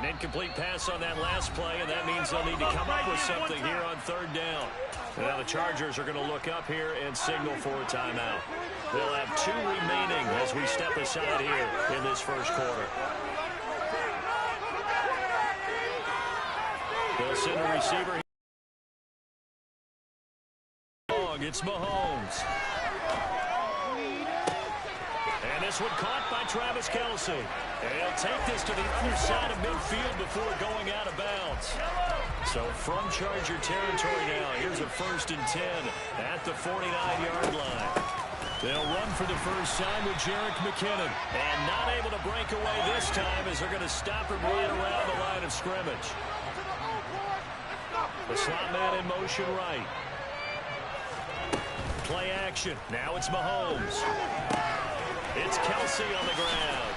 An incomplete pass on that last play, and that means they'll need to come up with something here on third down. Now the Chargers are going to look up here and signal for a timeout. They'll have 2 remaining as we step aside here in this first quarter. They'll send a receiver. It's Mahomes. And this one caught by Travis Kelce. And he'll take this to the other side of midfield before going out of bounds. So from Charger territory now, here's a 1st and 10 at the 49-yard line. They'll run for the first time with Jerick McKinnon. And not able to break away this time as they're going to stop him right around the line of scrimmage. The slot man in motion right. Play action. Now it's Mahomes. It's Kelce on the ground.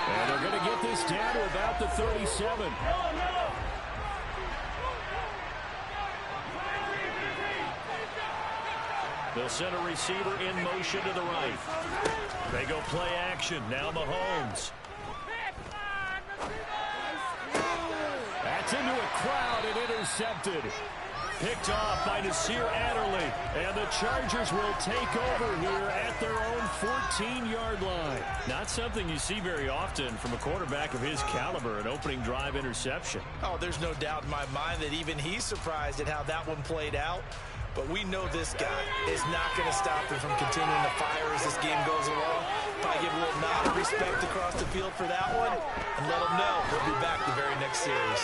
And they're going to get this down to about the 37. They'll send a receiver in motion to the right. They go play action. Now Mahomes. That's into a crowd and intercepted. Picked off by Nasir Adderley. And the Chargers will take over here at their own 14-yard line. Not something you see very often from a quarterback of his caliber, an opening drive interception. Oh, there's no doubt in my mind that even he's surprised at how that one played out. But we know this guy is not going to stop him from continuing to fire as this game goes along. Probably give a little nod of respect across the field for that one and let him know he'll be back the very next series.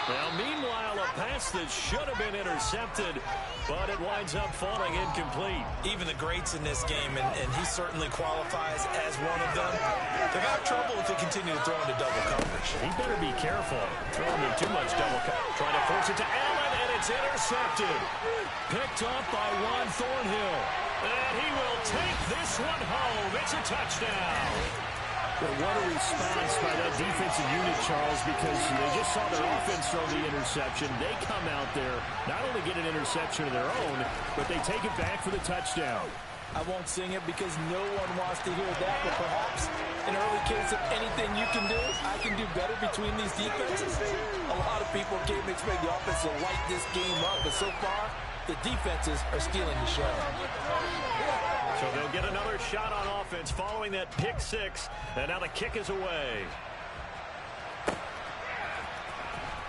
Now, meanwhile, a pass that should have been intercepted, but it winds up falling incomplete. Even the greats in this game, and he certainly qualifies as one of them, they're going to have trouble if they continue to throw into double coverage. He better be careful. Throwing in too much double coverage. Trying to force it to Allen, and it's intercepted. Picked off by Juan Thornhill. And he will take this one home. It's a touchdown. Well, what a response by that defensive unit, Charles, because they just saw their offense throw the interception. They come out there, not only get an interception of their own, but they take it back for the touchdown. I won't sing it because no one wants to hear that, but perhaps an early case of anything you can do, I can do better between these defenses. A lot of people came to expect the offense to light this game up, but so far, the defenses are stealing the show. So they'll get another shot on offense following that pick six, and now the kick is away.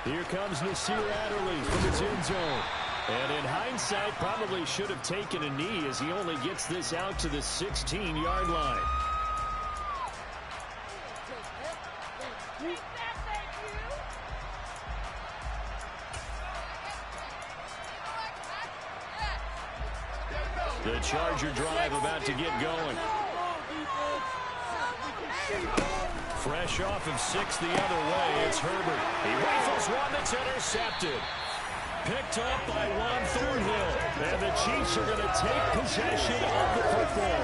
Here comes Nasir Adderley from his end zone. And in hindsight, probably should have taken a knee as he only gets this out to the 16-yard line. The Charger drive about to get going. Fresh off of 6 the other way, it's Herbert. He rifles one that's intercepted. Picked up by Juan Thornhill. And the Chiefs are going to take possession of the football.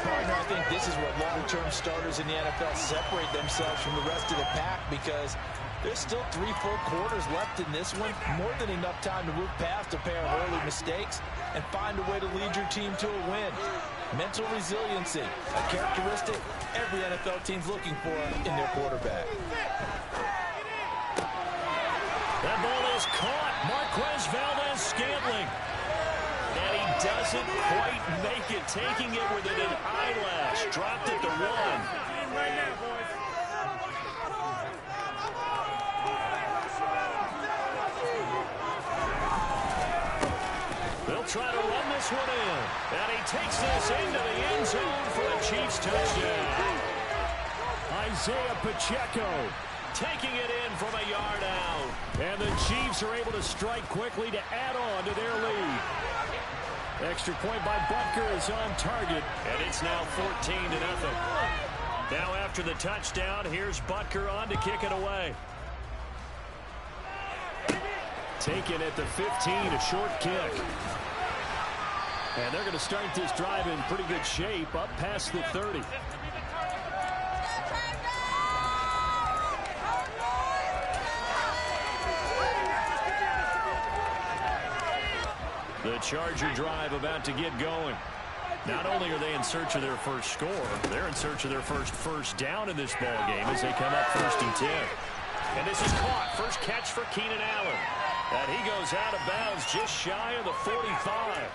Partner, I think this is what long-term starters in the NFL separate themselves from the rest of the pack, because there's still 3 full quarters left in this one. More than enough time to move past a pair of early mistakes and find a way to lead your team to a win. Mental resiliency, a characteristic every NFL team's looking for in their quarterback. That ball is caught. Marquez Valdes-Scantling. And he doesn't quite make it, taking it within an eyelash. Dropped at the 1. Right now, boys. They'll try to run this one in. And he takes this into the end zone for a Chiefs touchdown. Isaiah Pacheco taking it in from a yard out. And the Chiefs are able to strike quickly to add on to their lead. Extra point by Butker is on target. And it's now 14-0. Now after the touchdown, here's Butker on to kick it away. Taken at the 15, a short kick. And they're going to start this drive in pretty good shape, up past the 30. The Charger drive about to get going. Not only are they in search of their first score, they're in search of their first down in this ball game as they come up 1st and 10. And this is caught. First catch for Keenan Allen. And he goes out of bounds just shy of the 45.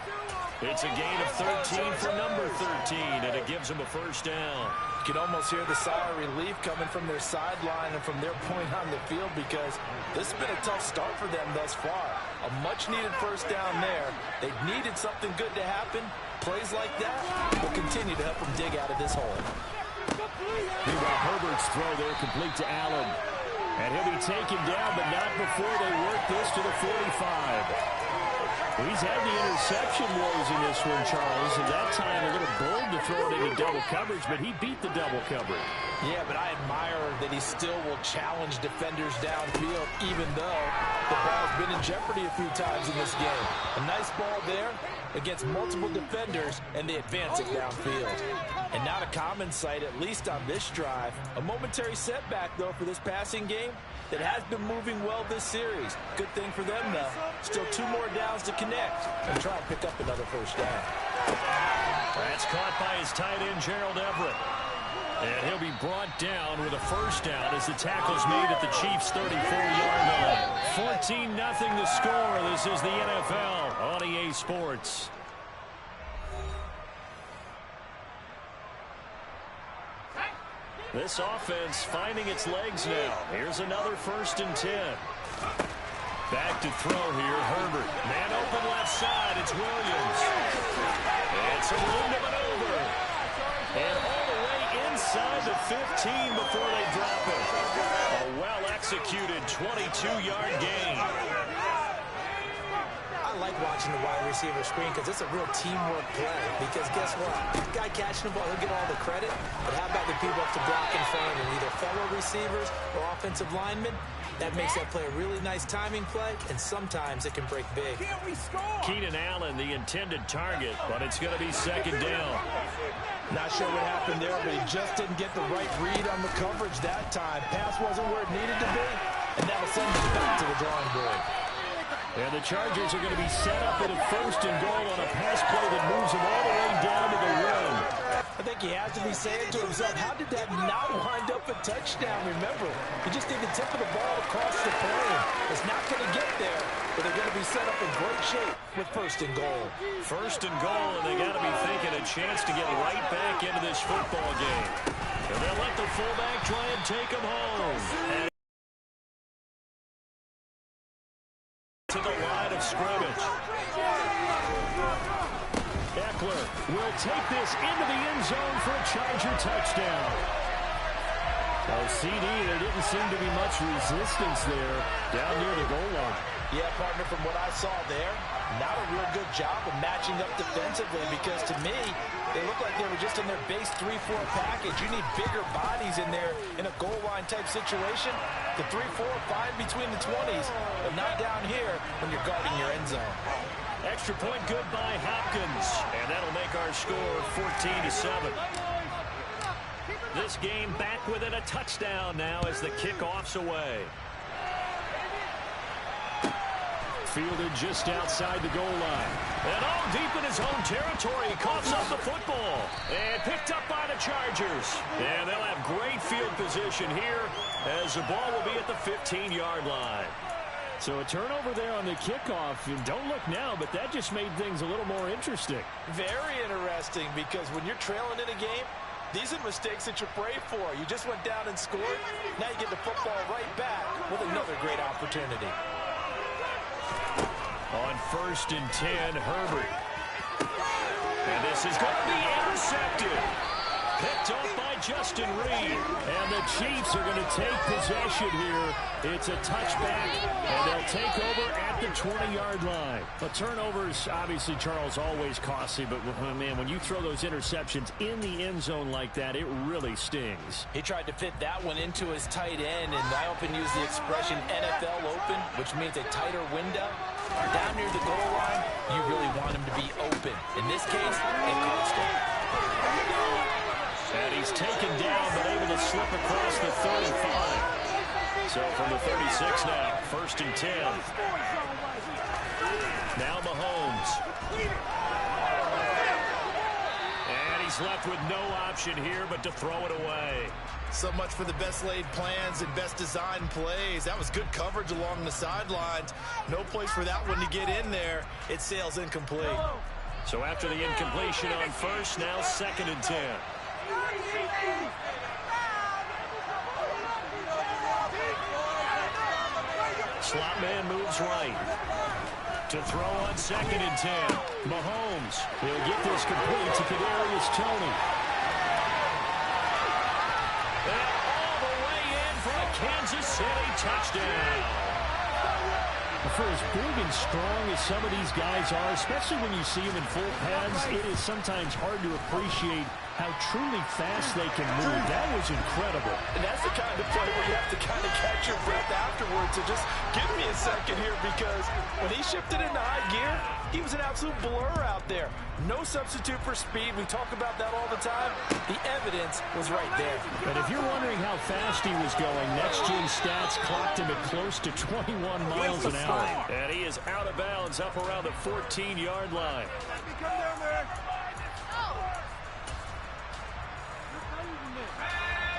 It's a gain of 13 for number 13, and it gives them a first down. You can almost hear the sigh of relief coming from their sideline and from their point on the field, because this has been a tough start for them thus far. A much-needed first down there. They needed something good to happen. Plays like that will continue to help them dig out of this hole. Meanwhile, Herbert's throw there complete to Allen. And he'll be taken down, but not before they work this to the 45. He's had the interception woes in this one, Charles, and that time a little bold to throw it into double coverage, but he beat the double coverage. Yeah, but I admire that he still will challenge defenders downfield, even though the ball's been in jeopardy a few times in this game. A nice ball there against multiple defenders, and they advance it downfield. And not a common sight, at least on this drive. A momentary setback, though, for this passing game that has been moving well this series. Good thing for them, though. Still 2 more downs to connect and try and pick up another first down. That's caught by his tight end, Gerald Everett. And he'll be brought down with a first down as the tackle's made at the Chiefs' 34-yard line. 14-0 the score. This is the NFL on EA Sports. This offense finding its legs now. Here's another 1st and 10. Back to throw here, Herbert. Man open left side, it's Williams. It's a room to maneuver. And all the way inside the 15 before they drop it. A well-executed 22-yard gain. I like watching the wide receiver screen because it's a real teamwork play. Because guess what? The guy catching the ball, he'll get all the credit. But how about the people up to block in front of him, either fellow receivers or offensive linemen? That makes that play a really nice timing play, and sometimes it can break big. Keenan Allen, the intended target, but it's going to be 2nd down. Not sure what happened there, but he just didn't get the right read on the coverage that time. Pass wasn't where it needed to be, and that'll send him back to the drawing board. And the Chargers are going to be set up at a 1st and goal on a pass play that moves them all the way down to the 1. I think he has to be saying to himself, how did that not wind up a touchdown? Remember, he just did the tip of the ball across the plane. It's not going to get there, but they're going to be set up in great shape with 1st and goal. 1st and goal, and they got to be thinking a chance to get right back into this football game. And they'll let the fullback try and take him home. And to the line of scrimmage. Eckler will take this into the end zone for a Charger touchdown. Oh, CD, there didn't seem to be much resistance there down near the goal line. Yeah, partner, from what I saw there, not a real good job of matching up defensively, because to me, they look like they were just in their base 3-4 package. You need bigger bodies in there in a goal line type situation. The 3-4 fine between the 20s, but not down here when you're guarding your end zone. Extra point good by Hopkins, and that'll make our score 14-7. This game back within a touchdown now as the kickoff's away. Fielded just outside the goal line. And all deep in his own territory, he coughs up the football. And picked up by the Chargers. And they'll have great field position here as the ball will be at the 15-yard line. So a turnover there on the kickoff. And don't look now, but that just made things a little more interesting. Very interesting, because when you're trailing in a game, these are mistakes that you pray for. You just went down and scored. Now you get the football right back with another great opportunity. On 1st and 10, Herbert. And this is going to be intercepted. Picked up by Justin Reed. And the Chiefs are going to take possession here. It's a touchback, and they'll take over at the 20-yard line. But turnovers, obviously, Charles, always costly. But, man, when you throw those interceptions in the end zone like that, it really stings. He tried to fit that one into his tight end, and I often use the expression NFL open, which means a tighter window. Down near the goal line, you really want him to be open. In this case, it cost him. And he's taken down, but able to slip across the 35. So from the 36 now, 1st and 10. Now Mahomes. he's left with no option here but to throw it away. So much for the best laid plans and best designed plays. That was good coverage along the sidelines. No place for that one to get in there. It sails incomplete. So after the incompletion on first, now 2nd and 10. Slot man moves right. To throw on 2nd and 10. Mahomes. He'll get this complete to Kadarius Toney. And all the way in for a Kansas City touchdown. For as big and strong as some of these guys are, especially when you see them in full pads, it is sometimes hard to appreciate how truly fast they can move. That was incredible. And that's the kind of play where you have to kind of catch your breath afterwards. So just give me a second here, because when he shifted into high gear, he was an absolute blur out there. No substitute for speed. We talk about that all the time. The evidence was right there. And if you're wondering how fast he was going, next-gen stats clocked him at close to 21 miles an hour. And he is out of bounds up around the 14-yard line.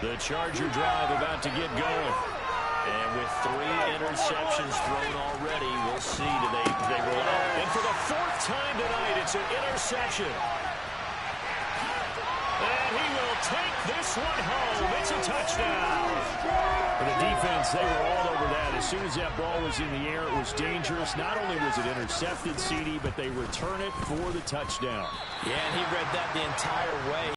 The Charger drive about to get going. And with 3 interceptions thrown already, we'll see. Do they roll out? And for the 4th time tonight, it's an interception. And he will take this one home. It's a touchdown. For the defense, they were all over that. As soon as that ball was in the air, it was dangerous. Not only was it intercepted, CD, but they return it for the touchdown. Yeah, and he read that the entire way.